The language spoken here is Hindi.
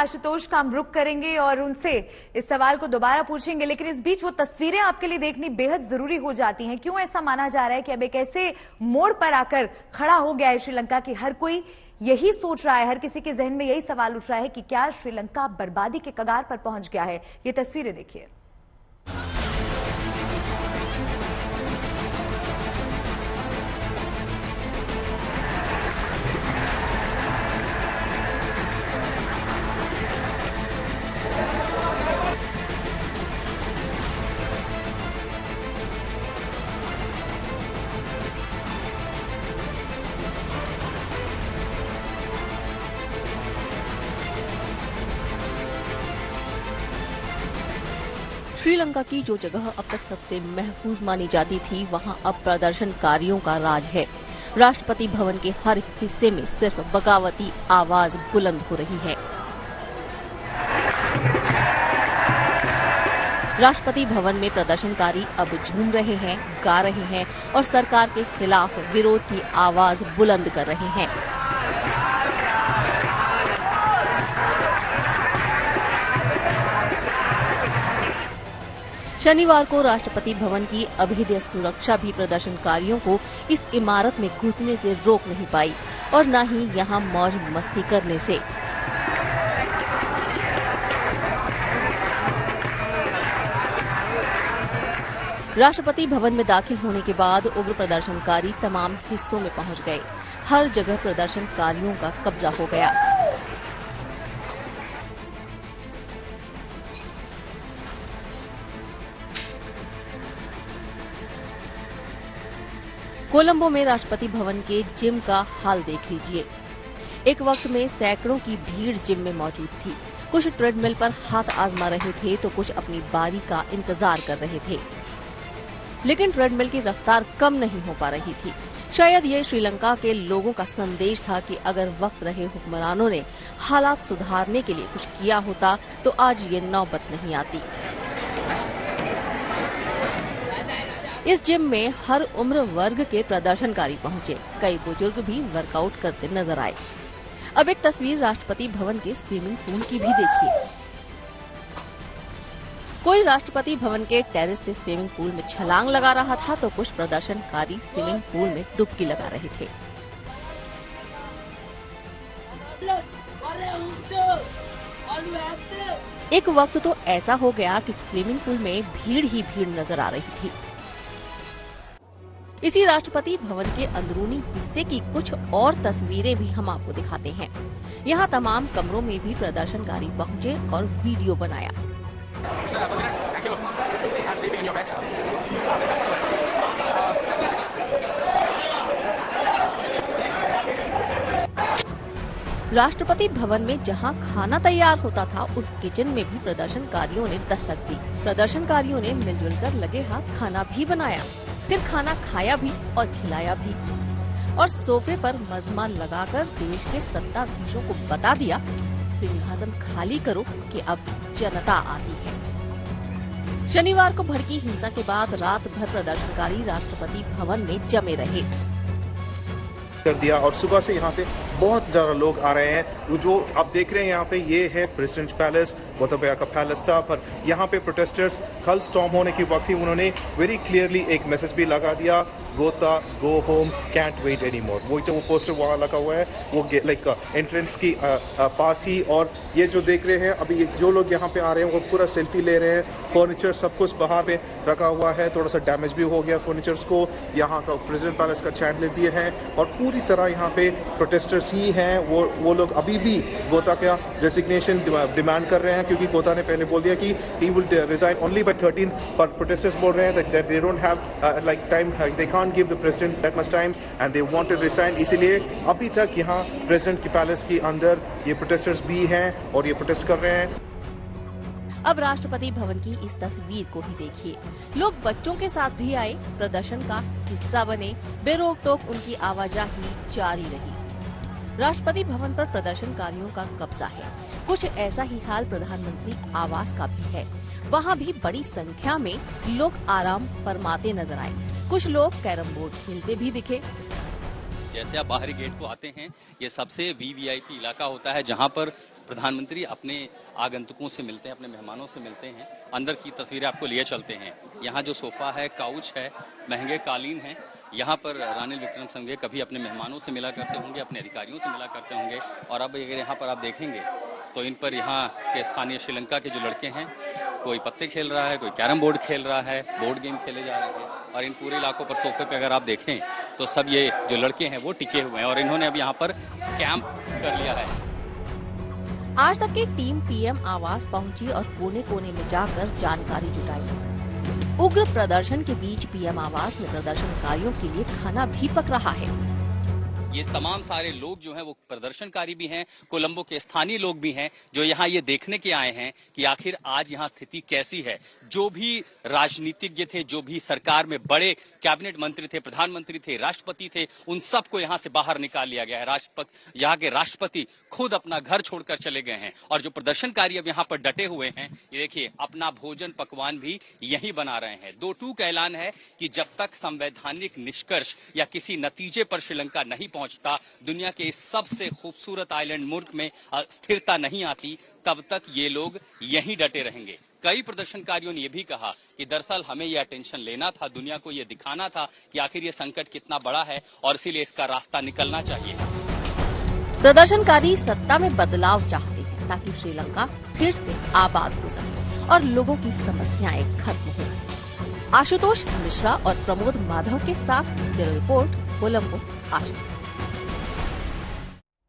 आशुतोष का हम रुख करेंगे और उनसे इस सवाल को दोबारा पूछेंगे, लेकिन इस बीच वो तस्वीरें आपके लिए देखनी बेहद जरूरी हो जाती हैं। क्यों ऐसा माना जा रहा है कि अब एक ऐसे मोड़ पर आकर खड़ा हो गया है श्रीलंका की हर कोई यही सोच रहा है, हर किसी के जहन में यही सवाल उठ रहा है कि क्या श्रीलंका बर्बादी के कगार पर पहुंच गया है। ये तस्वीरें देखिए। श्रीलंका की जो जगह अब तक सबसे महफूज मानी जाती थी, वहां अब प्रदर्शनकारियों का राज है। राष्ट्रपति भवन के हर हिस्से में सिर्फ बगावती आवाज बुलंद हो रही है। राष्ट्रपति भवन में प्रदर्शनकारी अब झूम रहे हैं, गा रहे हैं और सरकार के खिलाफ विरोध की आवाज बुलंद कर रहे हैं। शनिवार को राष्ट्रपति भवन की अभेद्य सुरक्षा भी प्रदर्शनकारियों को इस इमारत में घुसने से रोक नहीं पाई और न ही यहां मौज मस्ती करने से। राष्ट्रपति भवन में दाखिल होने के बाद उग्र प्रदर्शनकारी तमाम हिस्सों में पहुंच गए। हर जगह प्रदर्शनकारियों का कब्जा हो गया। कोलंबो में राष्ट्रपति भवन के जिम का हाल देख लीजिए। एक वक्त में सैकड़ों की भीड़ जिम में मौजूद थी। कुछ ट्रेडमिल पर हाथ आजमा रहे थे तो कुछ अपनी बारी का इंतजार कर रहे थे, लेकिन ट्रेडमिल की रफ्तार कम नहीं हो पा रही थी। शायद ये श्रीलंका के लोगों का संदेश था कि अगर वक्त रहे हुक्मरानों ने हालात सुधारने के लिए कुछ किया होता तो आज ये नौबत नहीं आती। इस जिम में हर उम्र वर्ग के प्रदर्शनकारी पहुंचे। कई बुजुर्ग भी वर्कआउट करते नजर आए। अब एक तस्वीर राष्ट्रपति भवन के स्विमिंग पूल की भी देखिए। कोई राष्ट्रपति भवन के टेरेस से स्विमिंग पूल में छलांग लगा रहा था तो कुछ प्रदर्शनकारी स्विमिंग पूल में डुबकी लगा रहे थे। एक वक्त तो ऐसा हो गया कि स्विमिंग पूल में भीड़ ही भीड़ नजर आ रही थी। इसी राष्ट्रपति भवन के अंदरूनी हिस्से की कुछ और तस्वीरें भी हम आपको दिखाते हैं। यहाँ तमाम कमरों में भी प्रदर्शनकारी पहुंचे और वीडियो बनाया। राष्ट्रपति भवन में जहां खाना तैयार होता था, उस किचन में भी प्रदर्शनकारियों ने दस्तक दी। प्रदर्शनकारियों ने मिलजुल कर लगे हाथ खाना भी बनाया, फिर खाना खाया भी और खिलाया भी और सोफे पर मजमा लगाकर देश के सत्ताधीशों को बता दिया, सिंहासन खाली करो कि अब जनता आती है। शनिवार को भड़की हिंसा के बाद रात भर प्रदर्शनकारी राष्ट्रपति भवन में जमे रहे। कर दिया और सुबह से यहाँ पे बहुत ज्यादा लोग आ रहे हैं। जो आप देख रहे हैं यहाँ पे, ये है प्रेसिडेंट पैलेस, गोताबाया का पैलेस था। पर यहाँ पे प्रोटेस्टर्स कल स्टॉर्म होने के वक्त ही उन्होंने वेरी क्लियरली एक मैसेज भी लगा दिया, gotta go home can't wait any more. वो पोस्टर वहाँ लगा हुआ है, वो लाइक एंट्रेंस की पास ही। और ये जो देख रहे हैं अभी, जो लोग यहाँ पे आ रहे हैं वो पूरा सेल्फी ले रहे हैं। फर्नीचर सब कुछ वहाँ पे रखा हुआ है, थोड़ा सा डैमेज भी हो गया फर्नीचर्स को। यहाँ का प्रेसिडेंट पैलेस का चैंडलर भी है और पूरी तरह यहाँ पे प्रोटेस्टर्स ही हैं। वो लोग अभी भी गोता का रेजिग्नेशन डिमांड कर रहे हैं, क्योंकि गोता ने पहले बोल दिया कि he will resign only by 13। पर प्रोटेस्टर्स बोल रहे हैं that they don't have like time, they can't give the president that much time and they want to resign. इसीलिए अभी तक यहाँ प्रेसिडेंट के पैलेस के अंदर ये प्रोटेस्टर्स भी हैं और ये प्रोटेस्ट कर रहे हैं। अब राष्ट्रपति भवन की इस तस्वीर को ही देखिए। लोग बच्चों के साथ भी आए, प्रदर्शन का हिस्सा बने, बेरोक टोक उनकी आवाजाही जारी रही। राष्ट्रपति भवन पर प्रदर्शनकारियों का कब्जा है। कुछ ऐसा ही हाल प्रधानमंत्री आवास का भी है। वहाँ भी बड़ी संख्या में लोग आराम फरमाते नजर आए। कुछ लोग कैरम बोर्ड खेलते भी दिखे। जैसे आप बाहरी गेट को आते हैं, ये सबसे वीवीआईपी इलाका होता है, जहाँ पर प्रधानमंत्री अपने आगंतुकों से मिलते हैं, अपने मेहमानों से मिलते हैं। अंदर की तस्वीरें आपको लिए चलते हैं। यहाँ जो सोफा है, काउच है, महंगे कालीन हैं। यहाँ पर रानिल विक्रमसिंघे कभी अपने मेहमानों से मिला करते होंगे, अपने अधिकारियों से मिला करते होंगे। और अब अगर यहाँ पर आप देखेंगे तो इन पर यहाँ के स्थानीय श्रीलंका के जो लड़के हैं, कोई पत्ते खेल रहा है, कोई कैरम बोर्ड खेल रहा है, बोर्ड गेम खेले जा रहे हैं। और इन पूरे इलाकों पर सोफे पे अगर आप देखें तो सब ये जो लड़के हैं वो टिके हुए हैं और इन्होंने अब यहाँ पर कैंप कर लिया है। आज तक की टीम पीएम आवास पहुंची और कोने कोने में जाकर जानकारी जुटाई। उग्र प्रदर्शन के बीच पीएम आवास में प्रदर्शनकारियों के लिए खाना भी पक रहा है। ये तमाम सारे लोग जो हैं वो प्रदर्शनकारी भी हैं, कोलंबो के स्थानीय लोग भी हैं, जो यहाँ ये देखने के आए हैं कि आखिर आज यहाँ स्थिति कैसी है। जो भी राजनीतिज्ञ थे, जो भी सरकार में बड़े कैबिनेट मंत्री थे, प्रधानमंत्री थे, राष्ट्रपति थे, उन सबको यहाँ से बाहर निकाल लिया गया है। यहाँ के राष्ट्रपति खुद अपना घर छोड़कर चले गए हैं और जो प्रदर्शनकारी अब यहाँ पर डटे हुए हैं, ये देखिए अपना भोजन पकवान भी यही बना रहे हैं। 2-2 का ऐलान है कि जब तक संवैधानिक निष्कर्ष या किसी नतीजे पर श्रीलंका नहीं पहुंचता, दुनिया के इस सबसे खूबसूरत आइलैंड मुल्क में स्थिरता नहीं आती, तब तक ये लोग यहीं डटे रहेंगे। कई प्रदर्शनकारियों ने यह भी कहा कि दरअसल हमें यह अटेंशन लेना था, दुनिया को यह दिखाना था कि आखिर ये संकट कितना बड़ा है और इसीलिए इसका रास्ता निकलना चाहिए। प्रदर्शनकारी सत्ता में बदलाव चाहते हैं ताकि श्रीलंका फिर से आबाद हो सके और लोगों की समस्याएं खत्म हो। आशुतोष मिश्रा और प्रमोद माधव के साथ ब्यूरो रिपोर्ट, कोलंबो, आज।